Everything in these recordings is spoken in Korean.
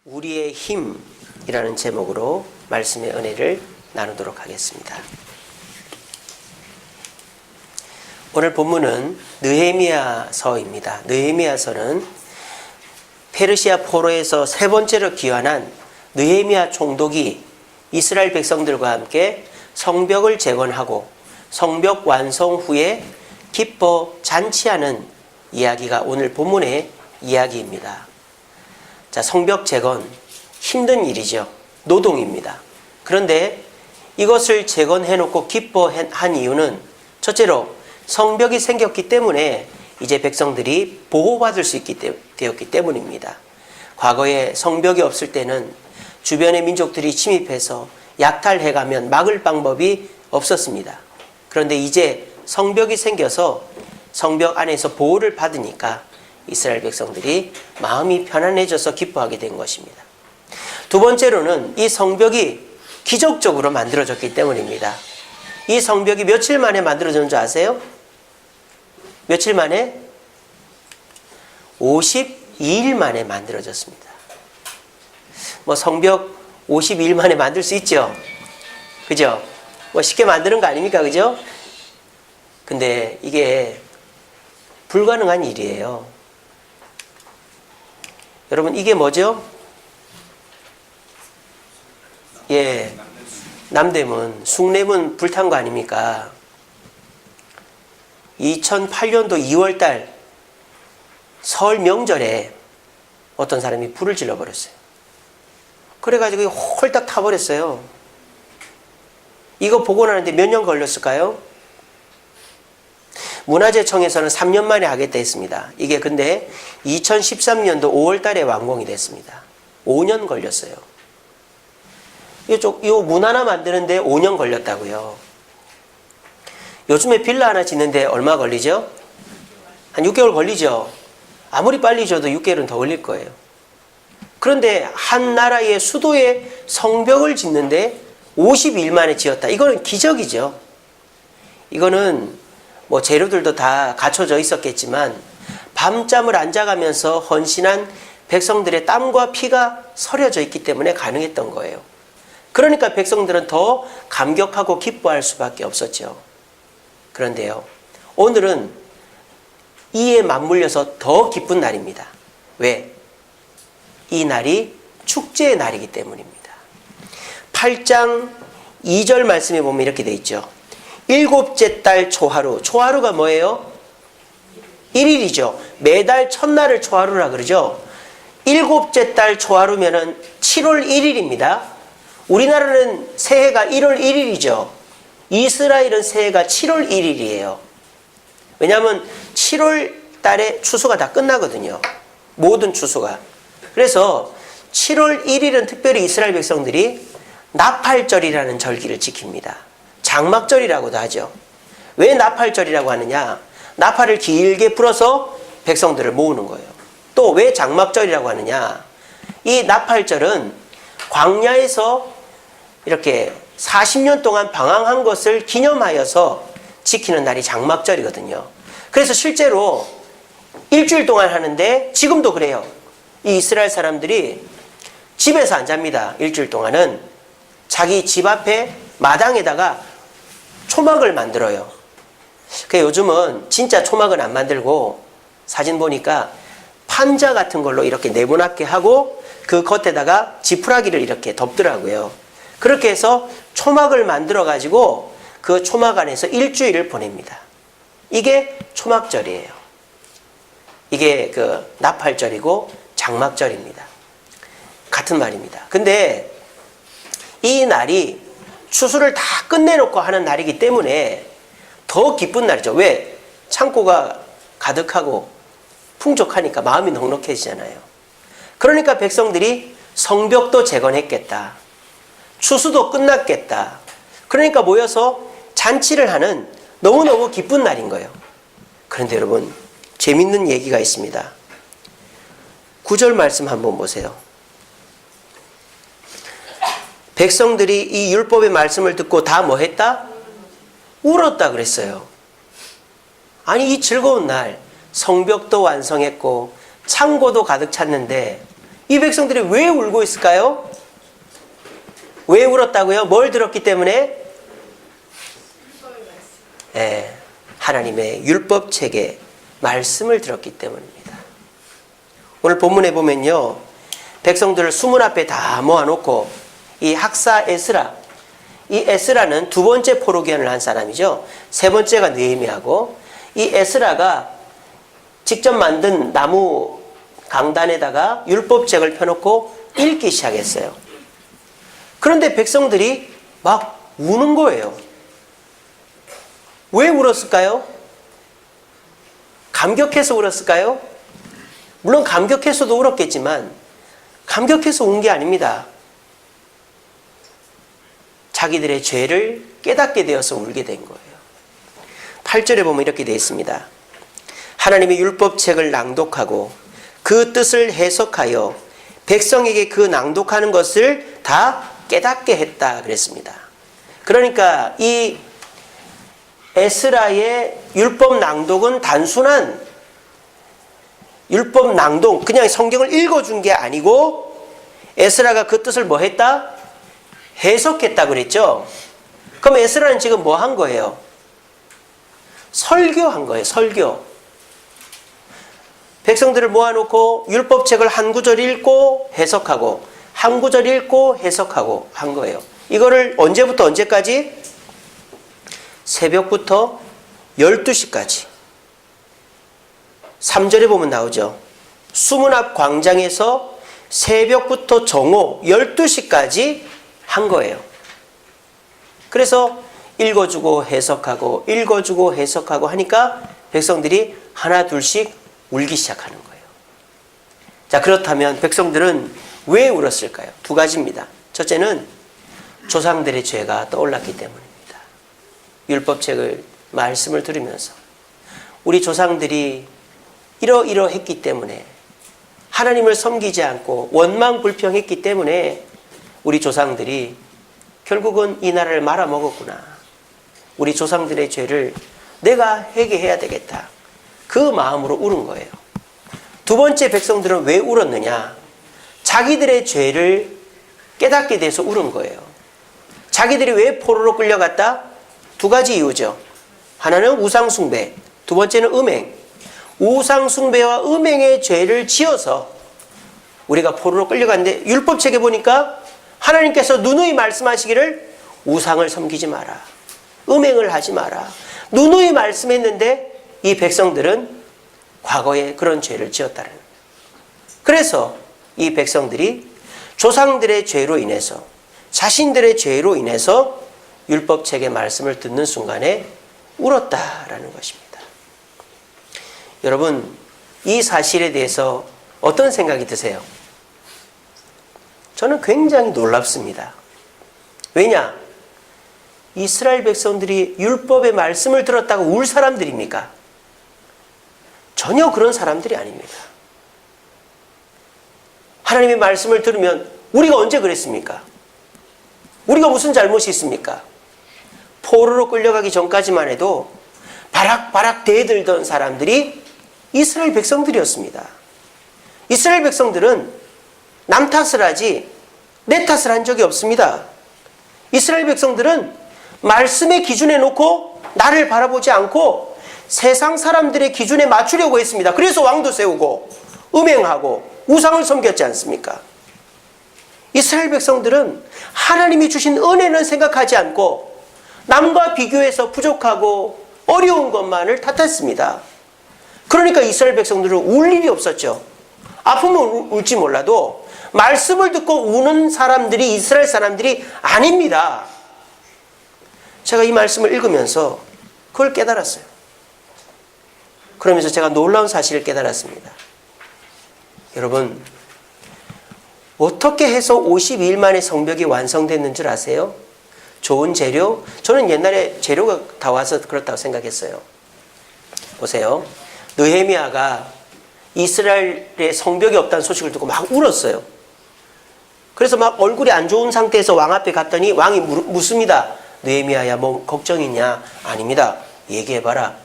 우리의 힘이라는 제목으로 말씀의 은혜를 나누도록 하겠습니다. 오늘 본문은 느헤미야서입니다. 느헤미야서는 페르시아 포로에서 세 번째로 귀환한 느헤미야 총독이 이스라엘 백성들과 함께 성벽을 재건하고 성벽 완성 후에 기뻐 잔치하는 이야기가 오늘 본문의 이야기입니다. 자, 성벽 재건, 힘든 일이죠. 노동입니다. 그런데 이것을 재건해놓고 기뻐한 이유는 첫째로 성벽이 생겼기 때문에 이제 백성들이 보호받을 수 되었기 때문입니다. 과거에 성벽이 없을 때는 주변의 민족들이 침입해서 약탈해가면 막을 방법이 없었습니다. 그런데 이제 성벽이 생겨서 성벽 안에서 보호를 받으니까 이스라엘 백성들이 마음이 편안해져서 기뻐하게 된 것입니다. 두 번째로는 이 성벽이 기적적으로 만들어졌기 때문입니다. 이 성벽이 며칠 만에 만들어졌는 줄 아세요? 며칠 만에? 52일 만에 만들어졌습니다. 성벽 52일 만에 만들 수 있죠? 그죠? 쉽게 만드는 거 아닙니까? 그죠? 근데 이게 불가능한 일이에요. 여러분, 이게 뭐죠? 예, 남대문, 숭례문 불탄 거 아닙니까? 2008년도 2월달 설 명절에 어떤 사람이 불을 질러버렸어요. 그래가지고 홀딱 타버렸어요. 이거 보고 나는데 몇 년 걸렸을까요? 문화재청에서는 3년 만에 하겠다 했습니다. 이게 근데 2013년도 5월 달에 완공이 됐습니다. 5년 걸렸어요. 요 문 하나 만드는데 5년 걸렸다고요. 요즘에 빌라 하나 짓는데 얼마 걸리죠? 한 6개월 걸리죠? 아무리 빨리 줘도 6개월은 더 걸릴 거예요. 그런데 한 나라의 수도에 성벽을 짓는데 52일 만에 지었다. 이거는 기적이죠. 이거는 재료들도 다 갖춰져 있었겠지만 밤잠을 안 자가면서 헌신한 백성들의 땀과 피가 서려져 있기 때문에 가능했던 거예요. 그러니까 백성들은 더 감격하고 기뻐할 수밖에 없었죠. 그런데요, 오늘은 이에 맞물려서 더 기쁜 날입니다. 왜? 이 날이 축제의 날이기 때문입니다. 8장 2절 말씀에 보면 이렇게 돼 있죠. 일곱째 달 초하루. 초하루가 뭐예요? 1일이죠. 매달 첫날을 초하루라 그러죠. 일곱째 달 초하루면은 7월 1일입니다. 우리나라는 새해가 1월 1일이죠. 이스라엘은 새해가 7월 1일이에요. 왜냐하면 7월 달에 추수가 다 끝나거든요. 모든 추수가. 그래서 7월 1일은 특별히 이스라엘 백성들이 나팔절이라는 절기를 지킵니다. 장막절이라고도 하죠. 왜 나팔절이라고 하느냐? 나팔을 길게 불어서 백성들을 모으는 거예요. 또 왜 장막절이라고 하느냐? 이 나팔절은 광야에서 이렇게 40년 동안 방황한 것을 기념하여서 지키는 날이 장막절이거든요. 그래서 실제로 일주일 동안 하는데 지금도 그래요. 이 이스라엘 사람들이 집에서 안 잡니다. 일주일 동안은 자기 집 앞에 마당에다가 초막을 만들어요. 요즘은 진짜 초막은 안 만들고 사진 보니까 판자 같은 걸로 이렇게 네모나게 하고 그 겉에다가 지푸라기를 이렇게 덮더라고요. 그렇게 해서 초막을 만들어 가지고 그 초막 안에서 일주일을 보냅니다. 이게 초막절이에요. 이게 나팔절이고 장막절입니다. 같은 말입니다. 근데 이 날이 추수를 다 끝내놓고 하는 날이기 때문에 더 기쁜 날이죠. 왜? 창고가 가득하고 풍족하니까 마음이 넉넉해지잖아요. 그러니까 백성들이 성벽도 재건했겠다. 추수도 끝났겠다. 그러니까 모여서 잔치를 하는 너무너무 기쁜 날인 거예요. 그런데 여러분, 재밌는 얘기가 있습니다. 9절 말씀 한번 보세요. 백성들이 이 율법의 말씀을 듣고 다 뭐 했다? 울었다 그랬어요. 아니, 이 즐거운 날 성벽도 완성했고 창고도 가득 찼는데 이 백성들이 왜 울고 있을까요? 왜 울었다고요? 뭘 들었기 때문에? 네, 하나님의 율법 체계 말씀을 들었기 때문입니다. 오늘 본문에 보면요, 백성들을 수문 앞에 다 모아놓고 이 학사 에스라, 이 에스라는 두 번째 포로기한을 한 사람이죠. 세 번째가 느헤미야고, 이 에스라가 직접 만든 나무 강단에다가 율법책을 펴놓고 읽기 시작했어요. 그런데 백성들이 막 우는 거예요. 왜 울었을까요? 감격해서 울었을까요? 물론 감격해서도 울었겠지만 감격해서 운 게 아닙니다. 자기들의 죄를 깨닫게 되어서 울게 된 거예요. 8절에 보면 이렇게 되어 있습니다. 하나님의 율법책을 낭독하고 그 뜻을 해석하여 백성에게 그 낭독하는 것을 다 깨닫게 했다 그랬습니다. 그러니까 이 에스라의 율법 낭독은 단순한 율법 낭독, 그냥 성경을 읽어준 게 아니고 에스라가 그 뜻을 뭐 했다? 해석했다 그랬죠? 그럼 에스라는 지금 뭐 한 거예요? 설교한 거예요. 설교. 백성들을 모아놓고 율법책을 한 구절 읽고 해석하고 한 구절 읽고 해석하고 한 거예요. 이거를 언제부터 언제까지? 새벽부터 12시까지. 3절에 보면 나오죠. 수문 앞 광장에서 새벽부터 정오 12시까지 한 거예요. 그래서 읽어주고 해석하고 읽어주고 해석하고 하니까 백성들이 하나 둘씩 울기 시작하는 거예요. 자, 그렇다면 백성들은 왜 울었을까요? 두 가지입니다. 첫째는 조상들의 죄가 떠올랐기 때문입니다. 율법책을 말씀을 들으면서 우리 조상들이 이러이러했기 때문에 하나님을 섬기지 않고 원망불평했기 때문에 우리 조상들이 결국은 이 나라를 말아먹었구나. 우리 조상들의 죄를 내가 회개해야 되겠다. 그 마음으로 울은 거예요. 두 번째, 백성들은 왜 울었느냐? 자기들의 죄를 깨닫게 돼서 울은 거예요. 자기들이 왜 포로로 끌려갔다? 두 가지 이유죠. 하나는 우상숭배, 두 번째는 음행. 우상숭배와 음행의 죄를 지어서 우리가 포로로 끌려갔는데 율법책에 보니까 하나님께서 누누이 말씀하시기를 우상을 섬기지 마라. 음행을 하지 마라. 누누이 말씀했는데 이 백성들은 과거에 그런 죄를 지었다는 거예요. 그래서 이 백성들이 조상들의 죄로 인해서 자신들의 죄로 인해서 율법책의 말씀을 듣는 순간에 울었다라는 것입니다. 여러분, 이 사실에 대해서 어떤 생각이 드세요? 저는 굉장히 놀랍습니다. 왜냐? 이스라엘 백성들이 율법의 말씀을 들었다고 울 사람들입니까? 전혀 그런 사람들이 아닙니다. 하나님의 말씀을 들으면 우리가 언제 그랬습니까? 우리가 무슨 잘못이 있습니까? 포로로 끌려가기 전까지만 해도 바락바락 대들던 사람들이 이스라엘 백성들이었습니다. 이스라엘 백성들은 남 탓을 하지 내 탓을 한 적이 없습니다. 이스라엘 백성들은 말씀의 기준에 놓고 나를 바라보지 않고 세상 사람들의 기준에 맞추려고 했습니다. 그래서 왕도 세우고 음행하고 우상을 섬겼지 않습니까? 이스라엘 백성들은 하나님이 주신 은혜는 생각하지 않고 남과 비교해서 부족하고 어려운 것만을 탓했습니다. 그러니까 이스라엘 백성들은 울 일이 없었죠. 아프면 울지 몰라도 말씀을 듣고 우는 사람들이 이스라엘 사람들이 아닙니다. 제가 이 말씀을 읽으면서 그걸 깨달았어요. 그러면서 제가 놀라운 사실을 깨달았습니다. 여러분, 어떻게 해서 52일 만에 성벽이 완성됐는 줄 아세요? 좋은 재료? 저는 옛날에 재료가 다 와서 그렇다고 생각했어요. 보세요. 느헤미야가 이스라엘의 성벽이 없다는 소식을 듣고 막 울었어요. 그래서 막 얼굴이 안 좋은 상태에서 왕 앞에 갔더니 왕이 묻습니다. 느헤미야야, 뭐 걱정 있냐? 아닙니다. 얘기해봐라.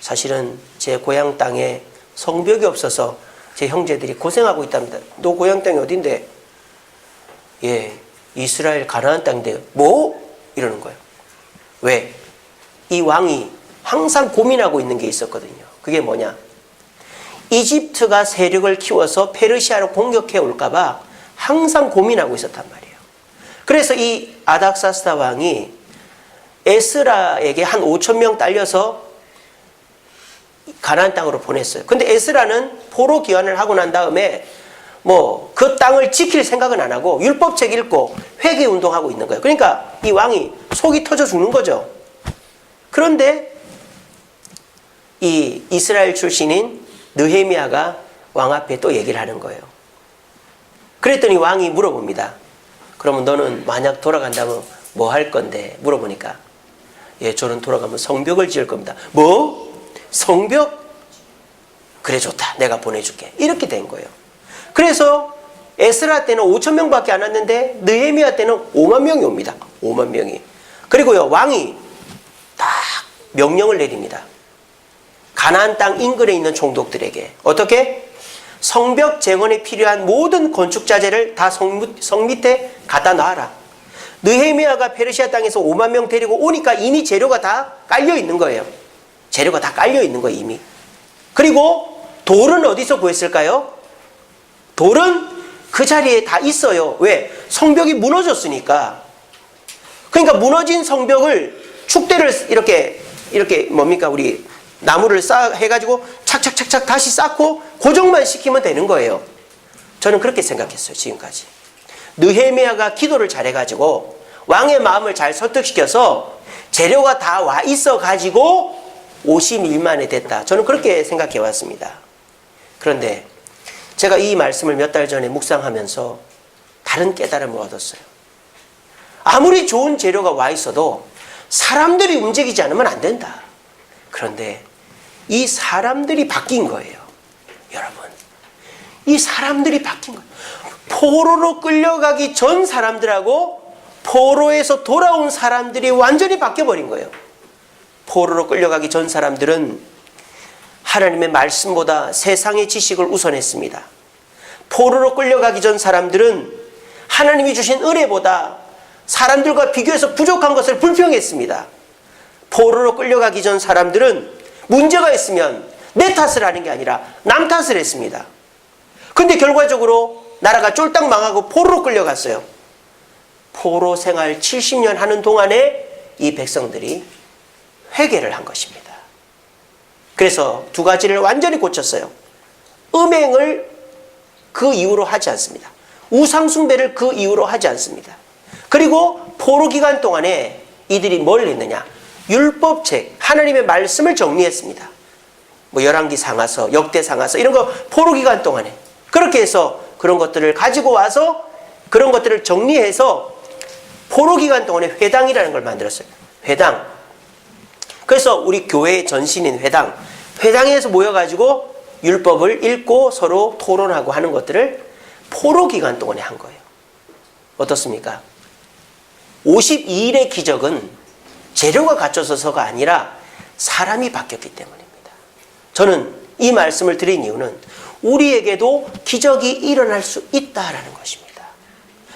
사실은 제 고향 땅에 성벽이 없어서 제 형제들이 고생하고 있답니다. 너 고향 땅이 어딘데? 예, 이스라엘 가나안 땅인데 뭐? 이러는 거예요. 왜? 이 왕이 항상 고민하고 있는 게 있었거든요. 그게 뭐냐? 이집트가 세력을 키워서 페르시아로 공격해 올까봐 항상 고민하고 있었단 말이에요. 그래서 이 아닥사스다 왕이 에스라에게 한 5,000명 딸려서 가나안 땅으로 보냈어요. 근데 에스라는 포로 귀환을 하고 난 다음에 뭐 그 땅을 지킬 생각은 안 하고 율법책 읽고 회개 운동하고 있는 거예요. 그러니까 이 왕이 속이 터져 죽는 거죠. 그런데 이 이스라엘 출신인 느헤미야가 왕 앞에 또 얘기를 하는 거예요. 그랬더니 왕이 물어봅니다. 그러면 너는 만약 돌아간다면 뭐 할 건데? 물어보니까 예, 저는 돌아가면 성벽을 지을 겁니다. 뭐? 성벽? 그래 좋다. 내가 보내줄게. 이렇게 된 거예요. 그래서 에스라 때는 5,000명밖에 안 왔는데 느헤미야 때는 5만 명이 옵니다. 5만 명이. 그리고요, 왕이 딱 명령을 내립니다. 가나안 땅 인근에 있는 총독들에게 어떻게? 성벽 재건에 필요한 모든 건축 자재를 다 성 밑에 갖다 놔라. 느헤미야가 페르시아 땅에서 5만 명 데리고 오니까 이미 재료가 다 깔려 있는 거예요. 재료가 다 깔려 있는 거예요, 이미. 그리고 돌은 어디서 구했을까요? 돌은 그 자리에 다 있어요. 왜? 성벽이 무너졌으니까. 그러니까 무너진 성벽을 축대를 이렇게 뭡니까? 우리 나무를 해가지고 착착착착 다시 쌓고 고정만 시키면 되는 거예요. 저는 그렇게 생각했어요, 지금까지. 느헤미야가 기도를 잘해가지고 왕의 마음을 잘 설득시켜서 재료가 다 와 있어가지고 50일 만에 됐다. 저는 그렇게 생각해 왔습니다. 그런데 제가 이 말씀을 몇 달 전에 묵상하면서 다른 깨달음을 얻었어요. 아무리 좋은 재료가 와 있어도 사람들이 움직이지 않으면 안 된다. 그런데 이 사람들이 바뀐 거예요. 여러분, 이 사람들이 바뀐 거예요. 포로로 끌려가기 전 사람들하고 포로에서 돌아온 사람들이 완전히 바뀌어버린 거예요. 포로로 끌려가기 전 사람들은 하나님의 말씀보다 세상의 지식을 우선했습니다. 포로로 끌려가기 전 사람들은 하나님이 주신 은혜보다 사람들과 비교해서 부족한 것을 불평했습니다. 포로로 끌려가기 전 사람들은 문제가 있으면 내 탓을 하는 게 아니라 남 탓을 했습니다. 근데 결과적으로 나라가 쫄딱 망하고 포로로 끌려갔어요. 포로 생활 70년 하는 동안에 이 백성들이 회개를 한 것입니다. 그래서 두 가지를 완전히 고쳤어요. 음행을 그 이후로 하지 않습니다. 우상숭배를 그 이후로 하지 않습니다. 그리고 포로 기간 동안에 이들이 뭘 했느냐? 율법책, 하나님의 말씀을 정리했습니다. 뭐 열왕기 상하서, 역대 상하서 이런 거 포로 기간 동안에 그렇게 해서 그런 것들을 가지고 와서 그런 것들을 정리해서 포로 기간 동안에 회당이라는 걸 만들었어요. 회당. 그래서 우리 교회의 전신인 회당, 회당에서 모여가지고 율법을 읽고 서로 토론하고 하는 것들을 포로 기간 동안에 한 거예요. 어떻습니까? 52일의 기적은 재료가 갖춰져서가 아니라 사람이 바뀌었기 때문입니다. 저는 이 말씀을 드린 이유는 우리에게도 기적이 일어날 수 있다라는 것입니다.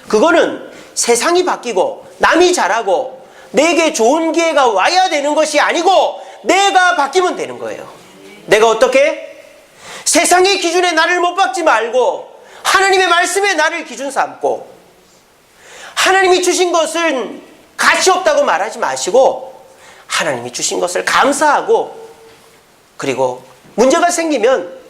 그거는 세상이 바뀌고 남이 잘하고 내게 좋은 기회가 와야 되는 것이 아니고 내가 바뀌면 되는 거예요. 내가 어떻게? 세상의 기준에 나를 못 박지 말고 하나님의 말씀에 나를 기준 삼고 하나님이 주신 것은 가치 없다고 말하지 마시고 하나님이 주신 것을 감사하고 그리고 문제가 생기면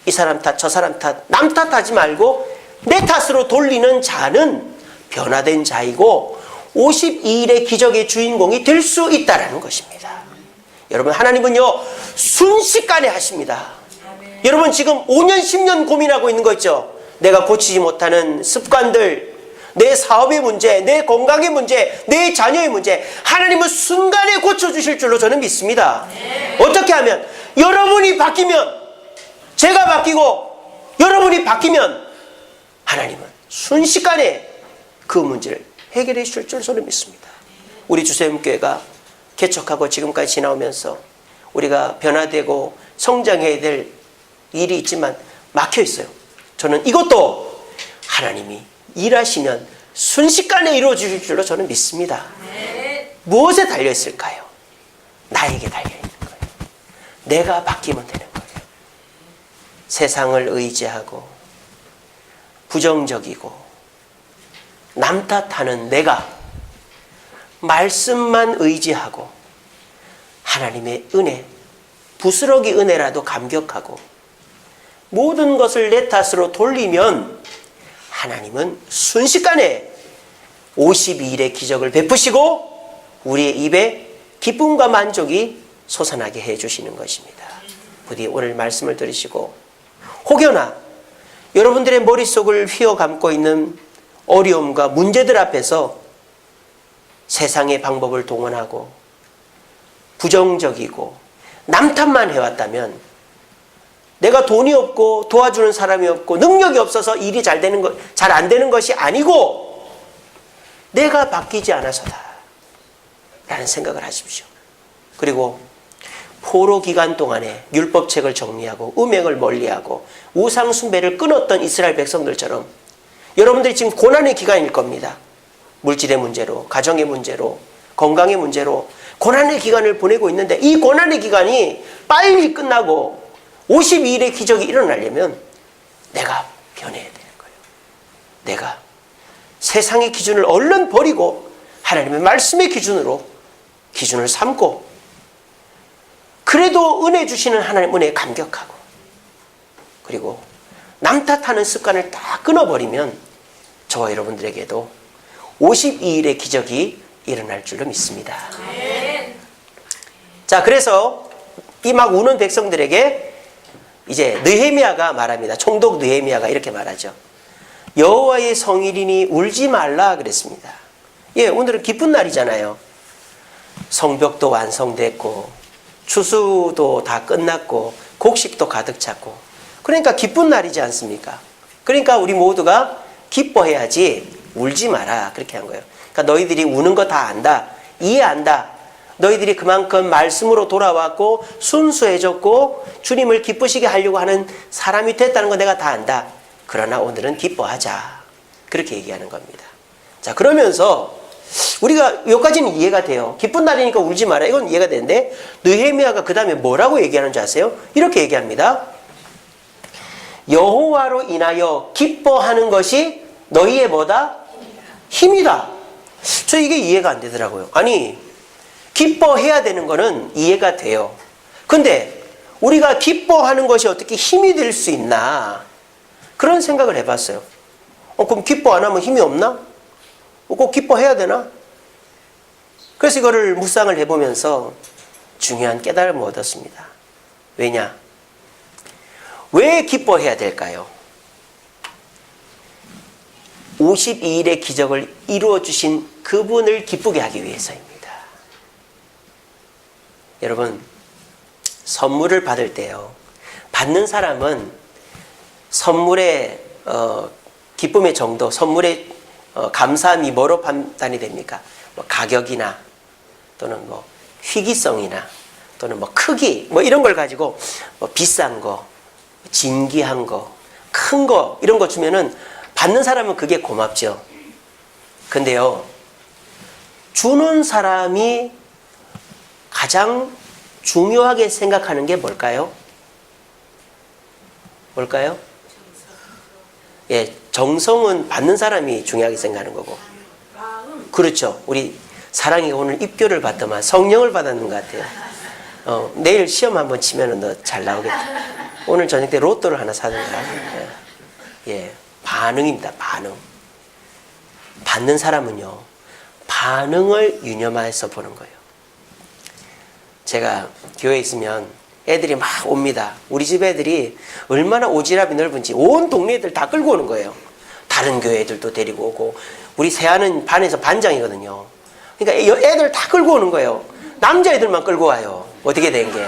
이 사람 탓, 저 사람 탓, 남 탓하지 말고 내 탓으로 돌리는 자는 변화된 자이고 52일의 기적의 주인공이 될 수 있다는 것입니다. 여러분, 하나님은요 순식간에 하십니다. 여러분 지금 5년 10년 고민하고 있는 거 있죠? 내가 고치지 못하는 습관들, 내 사업의 문제, 내 건강의 문제, 내 자녀의 문제, 하나님은 순간에 고쳐주실 줄로 저는 믿습니다. 어떻게 하면? 여러분이 바뀌면, 제가 바뀌고 여러분이 바뀌면 하나님은 순식간에 그 문제를 해결해 주실 줄 저는 믿습니다. 우리 주세임교회가 개척하고 지금까지 지나오면서 우리가 변화되고 성장해야 될 일이 있지만 막혀 있어요. 저는 이것도 하나님이 일하시면 순식간에 이루어질 줄로 저는 믿습니다. 무엇에 달려 있을까요? 나에게 달려 있는 거예요. 내가 바뀌면 되는 거예요. 세상을 의지하고 부정적이고 남 탓하는 내가 말씀만 의지하고 하나님의 은혜, 부스러기 은혜라도 감격하고 모든 것을 내 탓으로 돌리면 하나님은 순식간에 52일의 기적을 베푸시고 우리의 입에 기쁨과 만족이 솟아나게 해주시는 것입니다. 부디 오늘 말씀을 들으시고 혹여나 여러분들의 머릿속을 휘어감고 있는 어려움과 문제들 앞에서 세상의 방법을 동원하고 부정적이고 남 탓만 해왔다면 내가 돈이 없고 도와주는 사람이 없고 능력이 없어서 일이 잘 안 되는 것이 아니고 내가 바뀌지 않아서다 라는 생각을 하십시오. 그리고 포로 기간 동안에 율법책을 정리하고 음행을 멀리하고 우상 숭배를 끊었던 이스라엘 백성들처럼 여러분들이 지금 고난의 기간일 겁니다. 물질의 문제로, 가정의 문제로, 건강의 문제로 고난의 기간을 보내고 있는데 이 고난의 기간이 빨리 끝나고 52일의 기적이 일어나려면 내가 변해야 되는 거예요. 내가 세상의 기준을 얼른 버리고 하나님의 말씀의 기준을 삼고 그래도 은혜 주시는 하나님 은혜에 감격하고 그리고 남 탓하는 습관을 다 끊어버리면 저와 여러분들에게도 52일의 기적이 일어날 줄로 믿습니다. 자, 그래서 이 막 우는 백성들에게 이제 느헤미야가 말합니다. 총독 느헤미야가 이렇게 말하죠. 여호와의 성일이니 울지 말라 그랬습니다. 예, 오늘은 기쁜 날이잖아요. 성벽도 완성됐고 추수도 다 끝났고 곡식도 가득 찼고 그러니까 기쁜 날이지 않습니까? 그러니까 우리 모두가 기뻐해야지 울지 마라 그렇게 한 거예요. 그러니까 너희들이 우는 거 다 안다. 이해한다. 너희들이 그만큼 말씀으로 돌아왔고 순수해졌고 주님을 기쁘시게 하려고 하는 사람이 됐다는 거 내가 다 안다. 그러나 오늘은 기뻐하자. 그렇게 얘기하는 겁니다. 자, 그러면서 우리가 여기까지는 이해가 돼요. 기쁜 날이니까 울지 마라. 이건 이해가 되는데 느헤미야가 그 다음에 뭐라고 얘기하는 줄 아세요? 이렇게 얘기합니다. 여호와로 인하여 기뻐하는 것이 너희의 뭐다? 힘이다. 저 이게 이해가 안 되더라고요. 아니 기뻐해야 되는 거는 이해가 돼요. 근데 우리가 기뻐하는 것이 어떻게 힘이 될 수 있나 그런 생각을 해봤어요. 그럼 기뻐 안 하면 힘이 없나? 꼭 기뻐해야 되나? 그래서 이거를 묵상을 해보면서 중요한 깨달음을 얻었습니다. 왜냐? 왜 기뻐해야 될까요? 52일의 기적을 이루어주신 그분을 기쁘게 하기 위해서입니다. 여러분, 선물을 받을 때요. 받는 사람은 선물의 기쁨의 정도, 선물의 감사함이 뭐로 판단이 됩니까? 뭐 가격이나 또는 뭐 희귀성이나 또는 뭐 크기 뭐 이런 걸 가지고 뭐 비싼 거, 진귀한 거, 큰 거 이런 거 주면은 받는 사람은 그게 고맙죠. 근데요, 주는 사람이 가장 중요하게 생각하는 게 뭘까요? 뭘까요? 예, 정성은 받는 사람이 중요하게 생각하는 거고. 그렇죠. 우리 사랑이가 오늘 입교를 받더만 성령을 받았는 것 같아요. 내일 시험 한번 치면은 너 잘 나오겠다. 오늘 저녁 때 로또를 하나 사든가. 예, 반응입니다. 반응. 받는 사람은요, 반응을 유념해서 보는 거예요. 제가 교회에 있으면 애들이 막 옵니다. 우리 집 애들이 얼마나 오지랖이 넓은지 온 동네 애들 다 끌고 오는 거예요. 다른 교회 애들도 데리고 오고 우리 세아는 반에서 반장이거든요. 그러니까 애들 다 끌고 오는 거예요. 남자애들만 끌고 와요. 어떻게 된 게.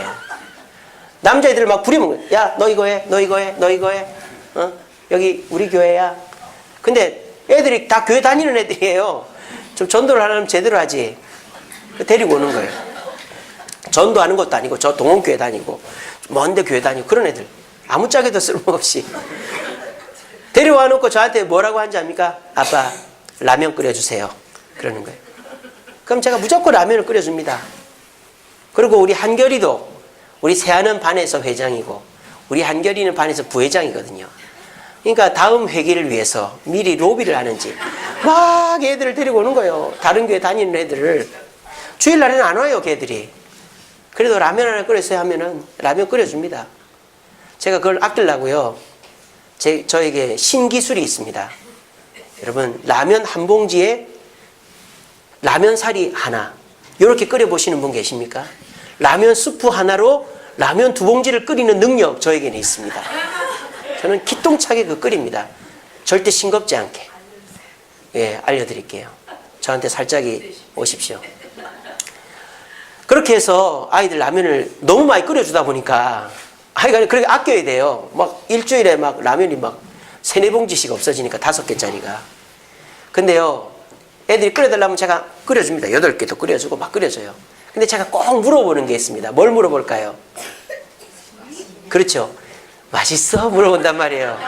남자애들 막 부리면 야, 너 이거 해, 너 이거 해, 너 이거 해. 여기 우리 교회야. 근데 애들이 다 교회 다니는 애들이에요. 좀 전도를 하려면 제대로 하지. 데리고 오는 거예요. 전도하는 것도 아니고 저 동원교회 다니고 먼데 교회 다니고 그런 애들 아무짝에도 쓸모없이. 데려와 놓고 저한테 뭐라고 하는지 압니까? 아빠, 라면 끓여주세요. 그러는 거예요. 그럼 제가 무조건 라면을 끓여줍니다. 그리고 우리 한결이도 우리 세아는 반에서 회장이고 우리 한결이는 반에서 부회장이거든요. 그러니까 다음 회기를 위해서 미리 로비를 하는지 막 애들을 데리고 오는 거예요. 다른 교회 다니는 애들을. 주일날에는 안 와요, 걔들이. 그래도 라면 하나 끓여주세요 하면은 라면 끓여줍니다. 제가 그걸 아끼려고요. 저에게 신기술이 있습니다. 여러분, 라면 한 봉지에 라면 사리 하나, 이렇게 끓여보시는 분 계십니까? 라면 스프 하나로 라면 2봉지를 끓이는 능력 저에게는 있습니다. 저는 기똥차게 끓입니다. 절대 싱겁지 않게. 예, 알려드릴게요. 저한테 살짝이 오십시오. 그렇게 해서 아이들 라면을 너무 많이 끓여주다 보니까 아이가 그렇게 아껴야 돼요. 막 일주일에 막 라면이 막 3-4봉지씩 없어지니까 5개짜리가. 근데요, 애들이 끓여달라면 제가 끓여줍니다. 8개도 끓여주고 막 끓여줘요. 근데 제가 꼭 물어보는 게 있습니다. 뭘 물어볼까요? 그렇죠. 맛있어? 물어본단 말이에요.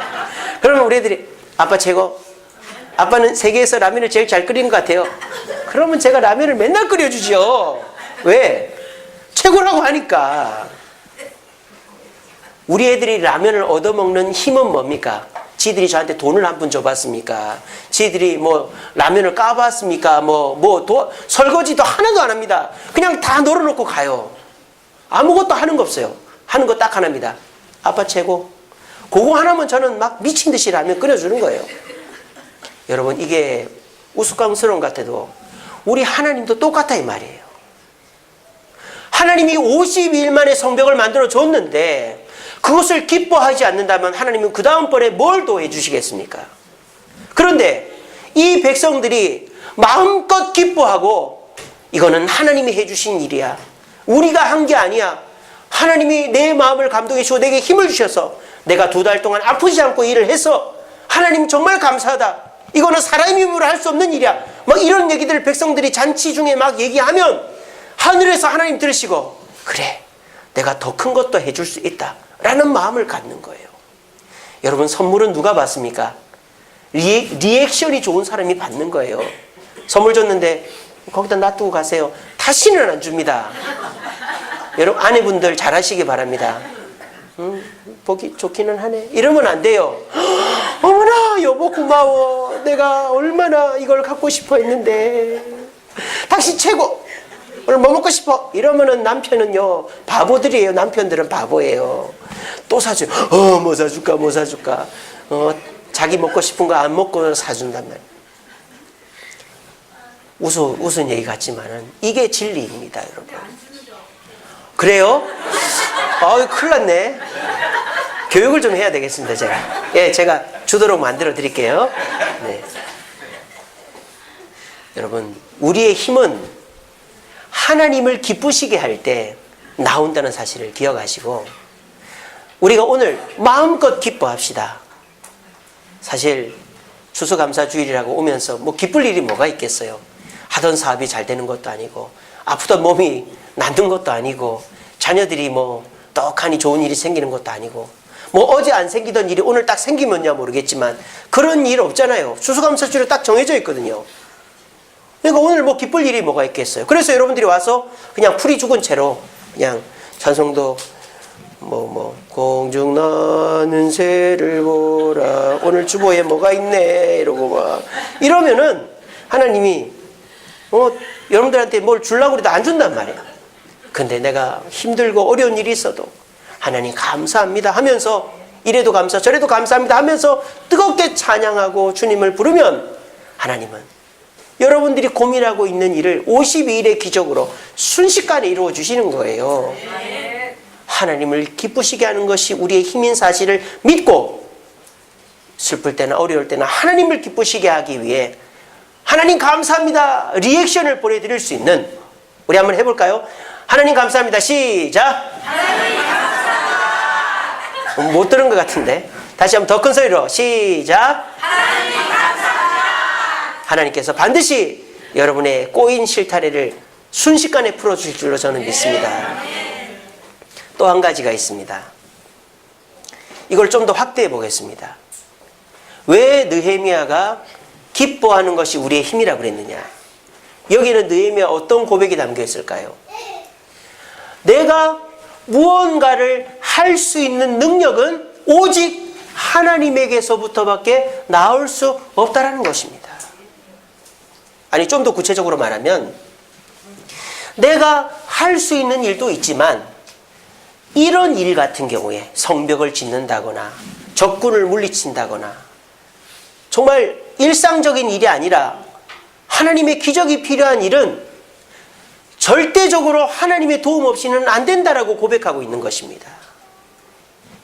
그러면 우리 애들이 아빠 최고. 아빠는 세계에서 라면을 제일 잘 끓이는 것 같아요. 그러면 제가 라면을 맨날 끓여주죠. 왜? 최고라고 하니까. 우리 애들이 라면을 얻어먹는 힘은 뭡니까? 지들이 저한테 돈을 한 푼 줘봤습니까? 지들이 뭐 라면을 까봤습니까? 설거지도 하나도 안 합니다. 그냥 다 널어놓고 가요. 아무것도 하는 거 없어요. 하는 거 딱 하나입니다. 아빠 최고. 그거 하나면 저는 막 미친 듯이 라면 끓여주는 거예요. 여러분, 이게 우스꽝스러운 것 같아도 우리 하나님도 똑같아 이 말이에요. 하나님이 52일 만에 성벽을 만들어 줬는데 그것을 기뻐하지 않는다면 하나님은 그 다음번에 뭘 더 해주시겠습니까? 그런데 이 백성들이 마음껏 기뻐하고 이거는 하나님이 해주신 일이야. 우리가 한 게 아니야. 하나님이 내 마음을 감동해 주시고 내게 힘을 주셔서 내가 2달 동안 아프지 않고 일을 해서 하나님 정말 감사하다. 이거는 사람의 힘으로 할 수 없는 일이야. 막 이런 얘기들을 백성들이 잔치 중에 막 얘기하면 하늘에서 하나님 들으시고 그래, 내가 더 큰 것도 해줄 수 있다 라는 마음을 갖는 거예요. 여러분, 선물은 누가 받습니까? 리액션이 좋은 사람이 받는 거예요. 선물 줬는데 거기다 놔두고 가세요. 다시는 안 줍니다. 여러분, 아내분들 잘하시기 바랍니다. 보기 좋기는 하네. 이러면 안 돼요. 어머나 여보 고마워. 내가 얼마나 이걸 갖고 싶어 했는데. 당신 최고. 오늘 뭐 먹고 싶어? 이러면은 남편은요 바보들이에요. 남편들은 바보예요. 또 사줘. 뭐 사줄까 뭐 사줄까. 자기 먹고 싶은 거 안 먹고 사준단 말이에요. 웃은 얘기 같지만은 이게 진리입니다, 여러분. 그래요? 큰일 났네. 교육을 좀 해야 되겠습니다, 제가. 예, 제가 주도록 만들어 드릴게요. 네. 여러분, 우리의 힘은 하나님을 기쁘시게 할 때 나온다는 사실을 기억하시고 우리가 오늘 마음껏 기뻐합시다. 사실 추수감사주일이라고 오면서 뭐 기쁠 일이 뭐가 있겠어요. 하던 사업이 잘 되는 것도 아니고 아프던 몸이 낫는 것도 아니고 자녀들이 뭐 떡하니 좋은 일이 생기는 것도 아니고 뭐 어제 안 생기던 일이 오늘 딱 생기면야 모르겠지만 그런 일 없잖아요. 추수감사주일에 딱 정해져 있거든요. 그러니까 오늘 뭐 기쁠 일이 뭐가 있겠어요. 그래서 여러분들이 와서 그냥 풀이 죽은 채로 그냥 찬송도 공중 나는 새를 보라 오늘 주보에 뭐가 있네 이러고 막 이러면은 하나님이 여러분들한테 뭘 주려고 해도 안 준단 말이에요. 근데 내가 힘들고 어려운 일이 있어도 하나님 감사합니다 하면서 이래도 감사 저래도 감사합니다 하면서 뜨겁게 찬양하고 주님을 부르면 하나님은 여러분들이 고민하고 있는 일을 52일의 기적으로 순식간에 이루어 주시는 거예요. 하나님을 기쁘시게 하는 것이 우리의 힘인 사실을 믿고 슬플 때나 어려울 때나 하나님을 기쁘시게 하기 위해 하나님 감사합니다 리액션을 보내드릴 수 있는 우리 한번 해볼까요? 하나님 감사합니다. 시작. 하나님 감사합니다. 못 들은 것 같은데 다시 한번 더 큰 소리로 시작. 하나님 감사합니다. 하나님께서 반드시 여러분의 꼬인 실타래를 순식간에 풀어주실 줄로 저는 믿습니다. 또 한 가지가 있습니다. 이걸 좀 더 확대해 보겠습니다. 왜 느헤미야가 기뻐하는 것이 우리의 힘이라고 그랬느냐? 여기는 느헤미야 어떤 고백이 담겨 있을까요? 내가 무언가를 할 수 있는 능력은 오직 하나님에게서부터밖에 나올 수 없다라는 것입니다. 아니, 좀 더 구체적으로 말하면 내가 할 수 있는 일도 있지만 이런 일 같은 경우에 성벽을 짓는다거나 적군을 물리친다거나 정말 일상적인 일이 아니라 하나님의 기적이 필요한 일은 절대적으로 하나님의 도움 없이는 안 된다라고 고백하고 있는 것입니다.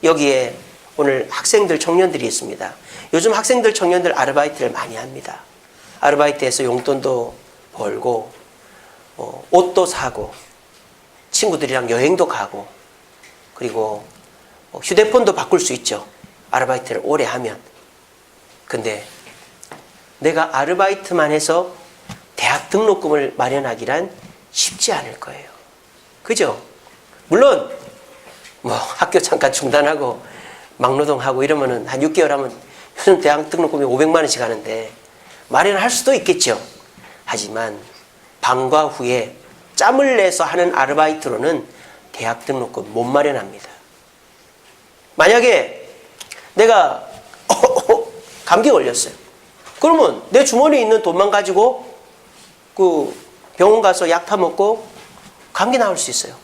여기에 오늘 학생들, 청년들이 있습니다. 요즘 학생들, 청년들 아르바이트를 많이 합니다. 아르바이트에서 용돈도 벌고 옷도 사고 친구들이랑 여행도 가고 그리고 휴대폰도 바꿀 수 있죠. 아르바이트를 오래 하면. 근데 내가 아르바이트만 해서 대학 등록금을 마련하기란 쉽지 않을 거예요. 그죠? 물론 뭐 학교 잠깐 중단하고 막노동하고 이러면은 한 6개월 하면 요즘 대학 등록금이 500만 원씩 하는데 마련할 수도 있겠죠. 하지만 방과 후에 짬을 내서 하는 아르바이트로는 대학 등록금 못 마련합니다. 만약에 내가 감기 걸렸어요. 그러면 내 주머니에 있는 돈만 가지고 그 병원 가서 약 타먹고 감기 나을 수 있어요.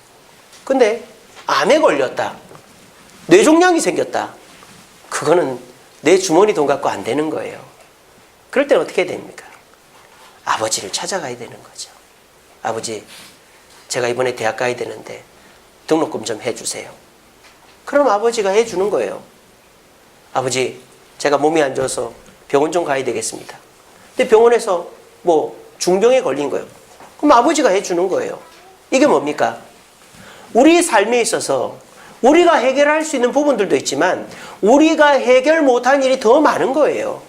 근데 암에 걸렸다. 뇌종양이 생겼다. 그거는 내 주머니 돈 갖고 안 되는 거예요. 그럴 때는 어떻게 해야 됩니까? 아버지를 찾아가야 되는 거죠. 아버지, 제가 이번에 대학 가야 되는데 등록금 좀 해주세요. 그럼 아버지가 해주는 거예요. 아버지, 제가 몸이 안 좋아서 병원 좀 가야 되겠습니다. 근데 병원에서 뭐 중병에 걸린 거예요. 그럼 아버지가 해주는 거예요. 이게 뭡니까? 우리 삶에 있어서 우리가 해결할 수 있는 부분들도 있지만 우리가 해결 못한 일이 더 많은 거예요.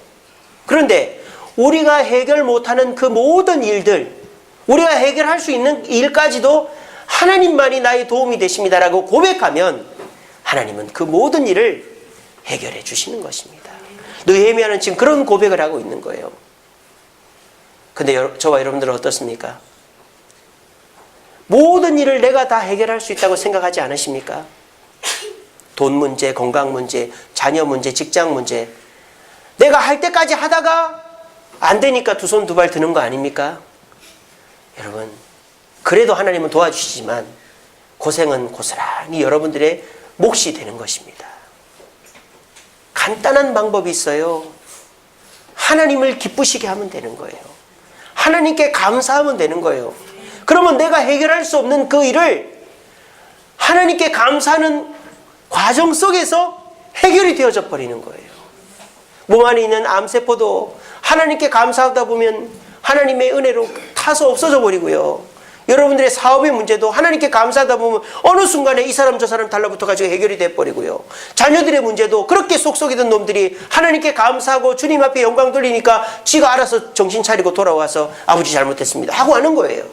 그런데 우리가 해결 못하는 그 모든 일들, 우리가 해결할 수 있는 일까지도 하나님만이 나의 도움이 되십니다라고 고백하면 하나님은 그 모든 일을 해결해 주시는 것입니다. 느헤미야는 지금 그런 고백을 하고 있는 거예요. 근데 저와 여러분들은 어떻습니까? 모든 일을 내가 다 해결할 수 있다고 생각하지 않으십니까? 돈 문제, 건강 문제, 자녀 문제, 직장 문제. 내가 할 때까지 하다가 안 되니까 두 손 두 발 드는 거 아닙니까? 여러분, 그래도 하나님은 도와주시지만 고생은 고스란히 여러분들의 몫이 되는 것입니다. 간단한 방법이 있어요. 하나님을 기쁘시게 하면 되는 거예요. 하나님께 감사하면 되는 거예요. 그러면 내가 해결할 수 없는 그 일을 하나님께 감사하는 과정 속에서 해결이 되어져 버리는 거예요. 몸 안에 있는 암세포도 하나님께 감사하다 보면 하나님의 은혜로 타서 없어져 버리고요. 여러분들의 사업의 문제도 하나님께 감사하다 보면 어느 순간에 이 사람 저 사람 달라붙어가지고 해결이 돼버리고요. 자녀들의 문제도 그렇게 쏙쏙이던 놈들이 하나님께 감사하고 주님 앞에 영광 돌리니까 지가 알아서 정신 차리고 돌아와서 아버지 잘못했습니다 하고 하는 거예요.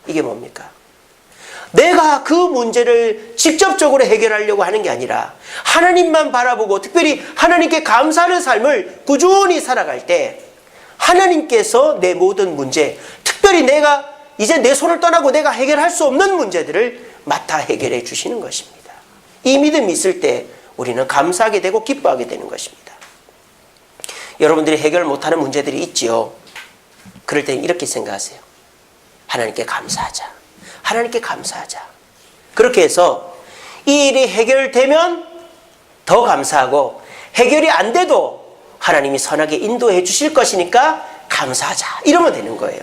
이게 뭡니까? 내가 그 문제를 직접적으로 해결하려고 하는 게 아니라 하나님만 바라보고 특별히 하나님께 감사하는 삶을 꾸준히 살아갈 때 하나님께서 내 모든 문제, 특별히 내가 이제 내 손을 떠나고 내가 해결할 수 없는 문제들을 맡아 해결해 주시는 것입니다. 이 믿음이 있을 때 우리는 감사하게 되고 기뻐하게 되는 것입니다. 여러분들이 해결 못하는 문제들이 있지요. 그럴 때는 이렇게 생각하세요. 하나님께 감사하자. 하나님께 감사하자. 그렇게 해서 이 일이 해결되면 더 감사하고 해결이 안 돼도 하나님이 선하게 인도해 주실 것이니까 감사하자. 이러면 되는 거예요.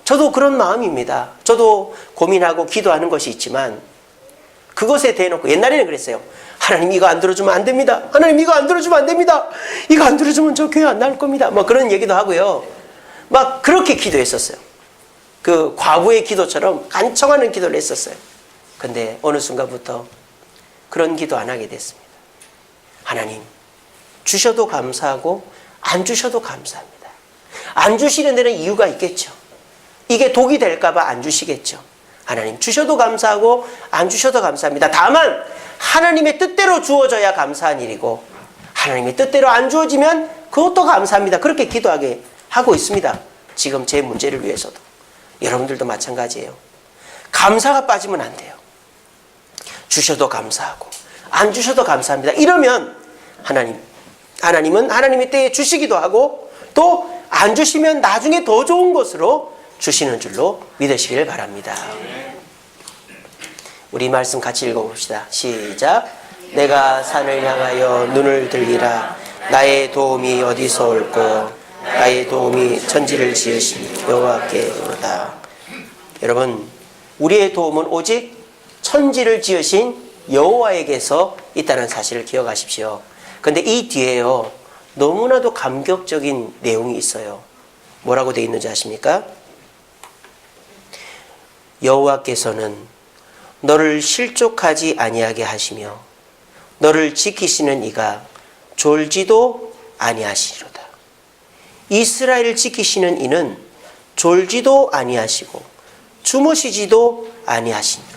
저도 그런 마음입니다. 저도 고민하고 기도하는 것이 있지만 그것에 대놓고 옛날에는 그랬어요. 하나님 이거 안 들어주면 안 됩니다. 하나님 이거 안 들어주면 안 됩니다. 이거 안 들어주면 저 교회 안 나올 겁니다. 뭐 그런 얘기도 하고요. 막 그렇게 기도했었어요. 그 과부의 기도처럼 간청하는 기도를 했었어요. 근데 어느 순간부터 그런 기도 안 하게 됐습니다. 하나님 주셔도 감사하고 안 주셔도 감사합니다. 안 주시는 데는 이유가 있겠죠. 이게 독이 될까 봐 안 주시겠죠. 하나님 주셔도 감사하고 안 주셔도 감사합니다. 다만 하나님의 뜻대로 주어져야 감사한 일이고 하나님의 뜻대로 안 주어지면 그것도 감사합니다. 그렇게 기도하게 하고 있습니다. 지금 제 문제를 위해서도. 여러분들도 마찬가지예요. 감사가 빠지면 안 돼요. 주셔도 감사하고 안 주셔도 감사합니다. 이러면 하나님은 하나님의 때에 주시기도 하고 또 안 주시면 나중에 더 좋은 것으로 주시는 줄로 믿으시길 바랍니다. 우리 말씀 같이 읽어봅시다. 시작. 내가 산을 향하여 눈을 들리라. 나의 도움이 어디서 올꼬. 나의 도움이 천지를 지으신 여호와께로다. 여러분, 우리의 도움은 오직 천지를 지으신 여호와에게서 있다는 사실을 기억하십시오. 근데 이 뒤에요, 너무나도 감격적인 내용이 있어요. 뭐라고 되어 있는지 아십니까? 여호와께서는 너를 실족하지 아니하게 하시며 너를 지키시는 이가 졸지도 아니하시리로다. 이스라엘을 지키시는 이는 졸지도 아니하시고 주무시지도 아니하시니로다.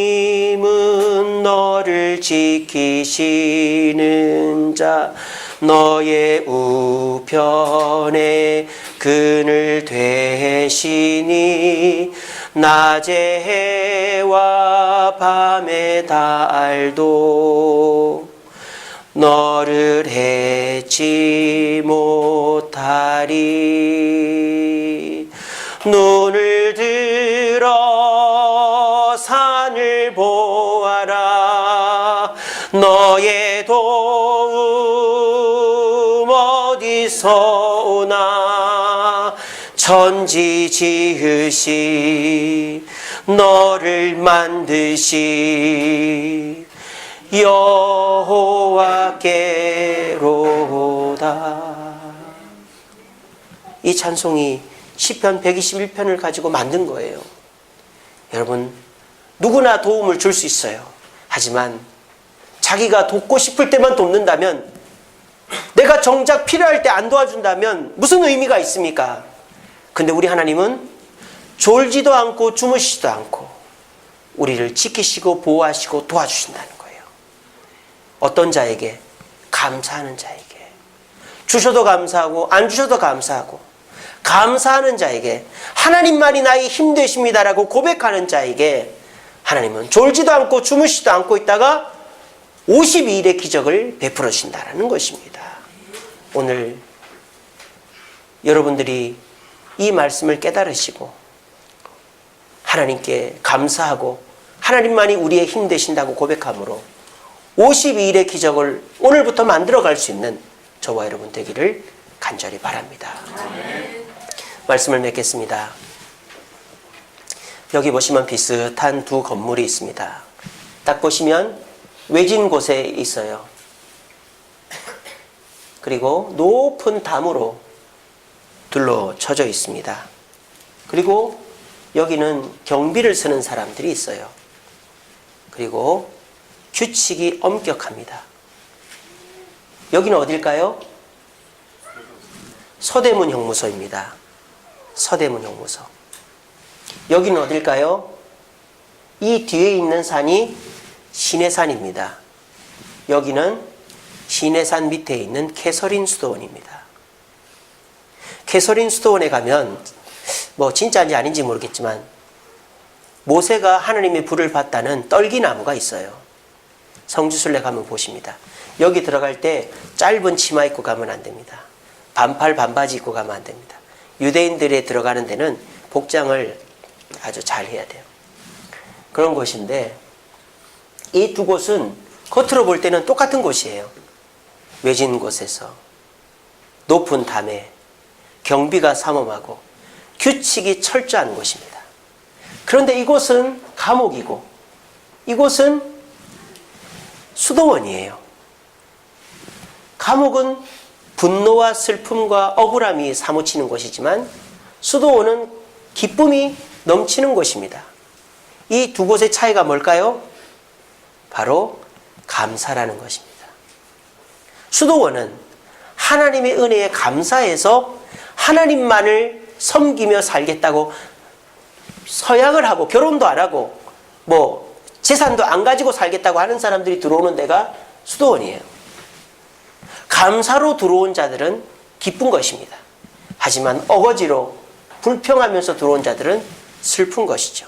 하나님은 너를 지키시는 자, 너의 우편에 그늘 되시니 낮의 해와 밤의 달도 너를 해치 못하리. 눈을 들어 산을 보아라. 너의 도움 어디서 오나. 천지 지으시 너를 만드시 여호와께로다. 이 찬송이 시편 121편을 가지고 만든 거예요. 여러분, 누구나 도움을 줄 수 있어요. 하지만 자기가 돕고 싶을 때만 돕는다면, 내가 정작 필요할 때 안 도와준다면 무슨 의미가 있습니까? 근데 우리 하나님은 졸지도 않고 주무시지도 않고 우리를 지키시고 보호하시고 도와주신다는 거예요. 어떤 자에게? 감사하는 자에게. 주셔도 감사하고 안 주셔도 감사하고, 감사하는 자에게, 하나님만이 나의 힘 되십니다라고 고백하는 자에게 하나님은 졸지도 않고 주무시지도 않고 있다가 52일의 기적을 베풀어 주신다는 것입니다. 오늘 여러분들이 이 말씀을 깨달으시고 하나님께 감사하고 하나님만이 우리의 힘 되신다고 고백함으로 52일의 기적을 오늘부터 만들어갈 수 있는 저와 여러분 되기를 간절히 바랍니다. 말씀을 맺겠습니다. 여기 보시면 비슷한 두 건물이 있습니다. 딱 보시면 외진 곳에 있어요. 그리고 높은 담으로 둘러쳐져 있습니다. 그리고 여기는 경비를 쓰는 사람들이 있어요. 그리고 규칙이 엄격합니다. 여기는 어딜까요? 서대문 형무소입니다. 서대문 형무소. 여기는 어딜까요? 이 뒤에 있는 산이 신해산입니다. 여기는 신해산 밑에 있는 캐서린 수도원입니다. 캐서린 수도원에 가면 뭐 진짜인지 아닌지 모르겠지만 모세가 하나님의 불을 받다는 떨기나무가 있어요. 성지순례 가면 보십니다. 여기 들어갈 때 짧은 치마 입고 가면 안 됩니다. 반팔 반바지 입고 가면 안 됩니다. 유대인들이 들어가는 데는 복장을 아주 잘 해야 돼요. 그런 곳인데 이 두 곳은 겉으로 볼 때는 똑같은 곳이에요. 외진 곳에서 높은 담에 경비가 삼엄하고 규칙이 철저한 곳입니다. 그런데 이곳은 감옥이고 이곳은 수도원이에요. 감옥은 분노와 슬픔과 억울함이 사무치는 곳이지만 수도원은 기쁨이 넘치는 곳입니다. 이 두 곳의 차이가 뭘까요? 바로 감사라는 것입니다. 수도원은 하나님의 은혜에 감사해서 하나님만을 섬기며 살겠다고 서양을 하고 결혼도 안 하고 뭐 재산도 안 가지고 살겠다고 하는 사람들이 들어오는 데가 수도원이에요. 감사로 들어온 자들은 기쁜 것입니다. 하지만 어거지로 불평하면서 들어온 자들은 슬픈 것이죠.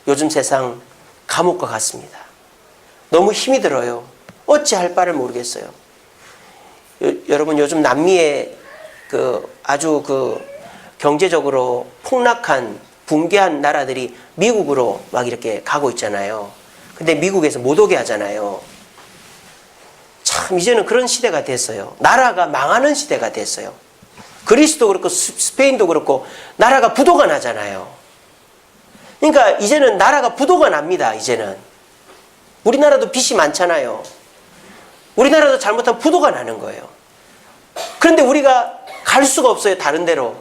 요즘 세상 감옥과 같습니다. 너무 힘이 들어요. 어찌할 바를 모르겠어요. 여러분 요즘 남미의 아주 경제적으로 폭락한 붕괴한 나라들이 미국으로 막 이렇게 가고 있잖아요. 근데 미국에서 못 오게 하잖아요. 참 이제는 그런 시대가 됐어요. 나라가 망하는 시대가 됐어요. 그리스도 그렇고 스페인도 그렇고 나라가 부도가 나잖아요. 그러니까 이제는 나라가 부도가 납니다. 이제는 우리나라도 빚이 많잖아요. 우리나라도 잘못하면 부도가 나는 거예요. 그런데 우리가 갈 수가 없어요. 다른 데로.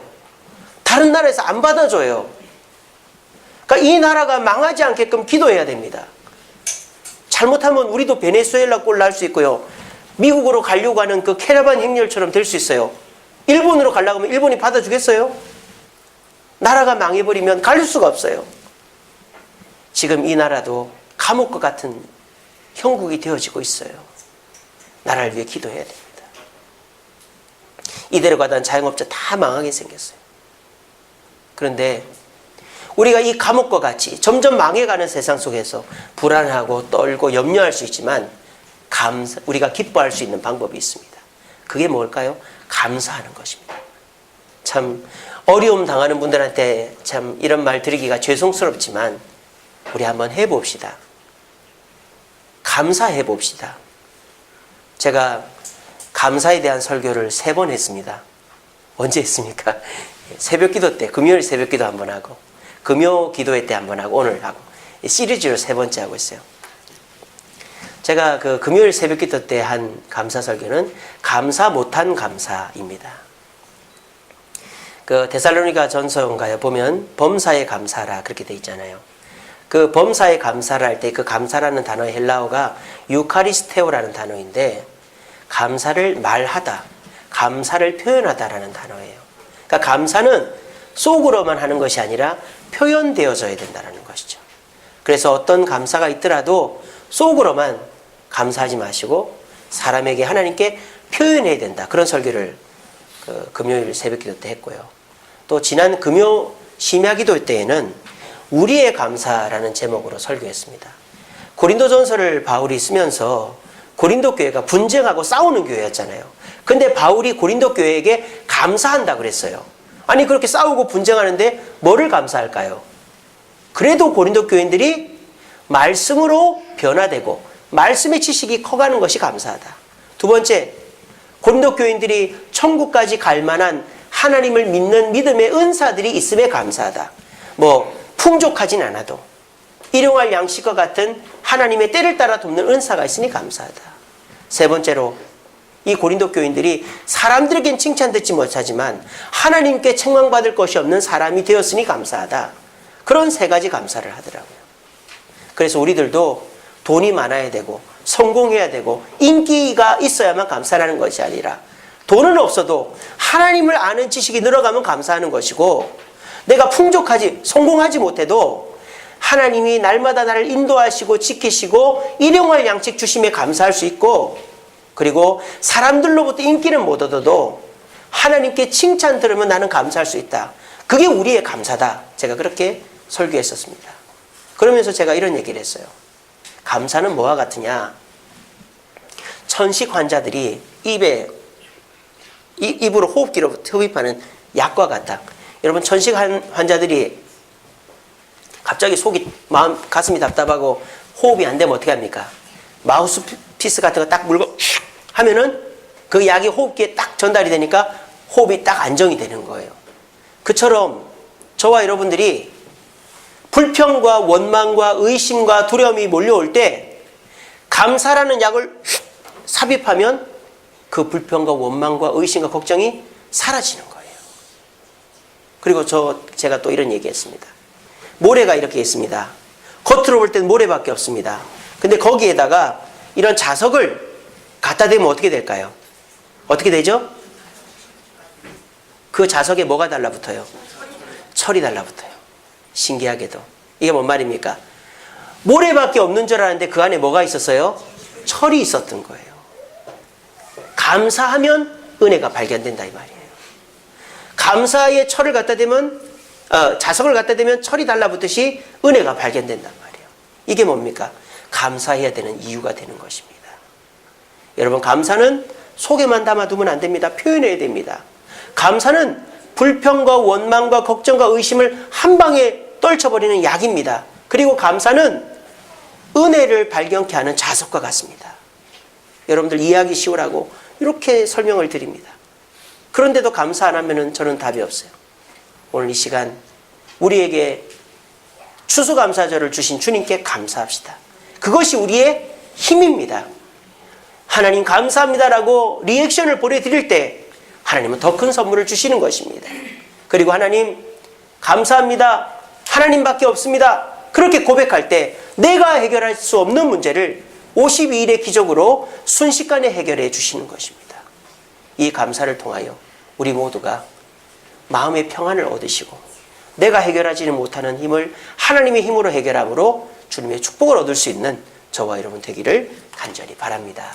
다른 나라에서 안 받아줘요. 그러니까 이 나라가 망하지 않게끔 기도해야 됩니다. 잘못하면 우리도 베네수엘라 꼴 날 수 있고요. 미국으로 가려고 하는 그 캐러반 행렬처럼 될 수 있어요. 일본으로 가려고 하면 일본이 받아주겠어요? 나라가 망해버리면 갈 수가 없어요. 지금 이 나라도 감옥과 같은 형국이 되어지고 있어요. 나라를 위해 기도해야 됩니다. 이대로 가다 자영업자 다 망하게 생겼어요. 그런데 우리가 이 감옥과 같이 점점 망해가는 세상 속에서 불안하고 떨고 염려할 수 있지만 우리가 기뻐할 수 있는 방법이 있습니다. 그게 뭘까요? 감사하는 것입니다. 참 어려움 당하는 분들한테 참 이런 말 드리기가 죄송스럽지만 우리 한번 해봅시다. 감사해 봅시다. 제가 감사에 대한 설교를 3번 했습니다. 언제 했습니까? 새벽 기도 때, 금요일 새벽 기도 한번 하고, 금요 기도회 때 한번 하고, 오늘 하고, 시리즈로 3번째 하고 있어요. 제가 그 금요일 새벽 기도 때 한 감사 설교는 감사 못한 감사입니다. 그 데살로니가 전서인가요? 보면 범사에 감사라 그렇게 돼 있잖아요. 그 범사에 감사를 할 때 그 감사라는 단어의 헬라어가 유카리스테오라는 단어인데 감사를 말하다, 감사를 표현하다라는 단어예요. 그러니까 감사는 속으로만 하는 것이 아니라 표현되어져야 된다는 것이죠. 그래서 어떤 감사가 있더라도 속으로만 감사하지 마시고 사람에게 하나님께 표현해야 된다. 그런 설교를 금요일 새벽 기도 때 했고요. 또 지난 금요 심야 기도 때에는 우리의 감사라는 제목으로 설교했습니다. 고린도전서를 바울이 쓰면서 고린도 교회가 분쟁하고 싸우는 교회였잖아요. 근데 바울이 고린도 교회에게 감사한다 그랬어요. 아니 그렇게 싸우고 분쟁하는데 뭐를 감사할까요? 그래도 고린도 교인들이 말씀으로 변화되고 말씀의 지식이 커가는 것이 감사하다. 두 번째, 고린도 교인들이 천국까지 갈 만한 하나님을 믿는 믿음의 은사들이 있음에 감사하다. 뭐 풍족하진 않아도 일용할 양식과 같은 하나님의 때를 따라 돕는 은사가 있으니 감사하다. 세 번째로 이 고린도 교인들이 사람들에겐 칭찬 듣지 못하지만 하나님께 책망받을 것이 없는 사람이 되었으니 감사하다. 그런 3가지 감사를 하더라고요. 그래서 우리들도 돈이 많아야 되고 성공해야 되고 인기가 있어야만 감사하는 것이 아니라 돈은 없어도 하나님을 아는 지식이 늘어가면 감사하는 것이고 내가 풍족하지 성공하지 못해도 하나님이 날마다 나를 인도하시고 지키시고 일용할 양식 주심에 감사할 수 있고 그리고 사람들로부터 인기는 못 얻어도 하나님께 칭찬 들으면 나는 감사할 수 있다. 그게 우리의 감사다. 제가 그렇게 설교했었습니다. 그러면서 제가 이런 얘기를 했어요. 감사는 뭐와 같으냐? 천식 환자들이 입으로 호흡기로 흡입하는 약과 같다. 여러분 천식 환자들이 갑자기 가슴이 답답하고 호흡이 안 되면 어떻게 합니까? 마우스피스 같은 거 딱 물고 하면은 그 약이 호흡기에 딱 전달이 되니까 호흡이 딱 안정이 되는 거예요. 그처럼 저와 여러분들이 불평과 원망과 의심과 두려움이 몰려올 때 감사라는 약을 삽입하면 그 불평과 원망과 의심과 걱정이 사라지는 거예요. 그리고 제가 또 이런 얘기했습니다. 모래가 이렇게 있습니다. 겉으로 볼 때는 모래밖에 없습니다. 근데 거기에다가 이런 자석을 갖다 대면 어떻게 될까요? 어떻게 되죠? 그 자석에 뭐가 달라붙어요? 철이 달라붙어요. 신기하게도. 이게 뭔 말입니까? 모래밖에 없는 줄 알았는데 그 안에 뭐가 있었어요? 철이 있었던 거예요. 감사하면 은혜가 발견된다 이 말이에요. 감사에 철을 갖다 대면 자석을 갖다 대면 철이 달라붙듯이 은혜가 발견된단 말이에요. 이게 뭡니까? 감사해야 되는 이유가 되는 것입니다. 여러분, 감사는 속에만 담아두면 안 됩니다. 표현해야 됩니다. 감사는 불평과 원망과 걱정과 의심을 한 방에 떨쳐버리는 약입니다. 그리고 감사는 은혜를 발견케 하는 자석과 같습니다. 여러분들 이해하기 쉬우라고 이렇게 설명을 드립니다. 그런데도 감사 안 하면 저는 답이 없어요. 오늘 이 시간 우리에게 추수감사절을 주신 주님께 감사합시다. 그것이 우리의 힘입니다. 하나님 감사합니다라고 리액션을 보내드릴 때 하나님은 더 큰 선물을 주시는 것입니다. 그리고 하나님 감사합니다. 하나님밖에 없습니다. 그렇게 고백할 때 내가 해결할 수 없는 문제를 52일의 기적으로 순식간에 해결해 주시는 것입니다. 이 감사를 통하여 우리 모두가 마음의 평안을 얻으시고 내가 해결하지는 못하는 힘을 하나님의 힘으로 해결함으로 주님의 축복을 얻을 수 있는 저와 여러분 되기를 간절히 바랍니다.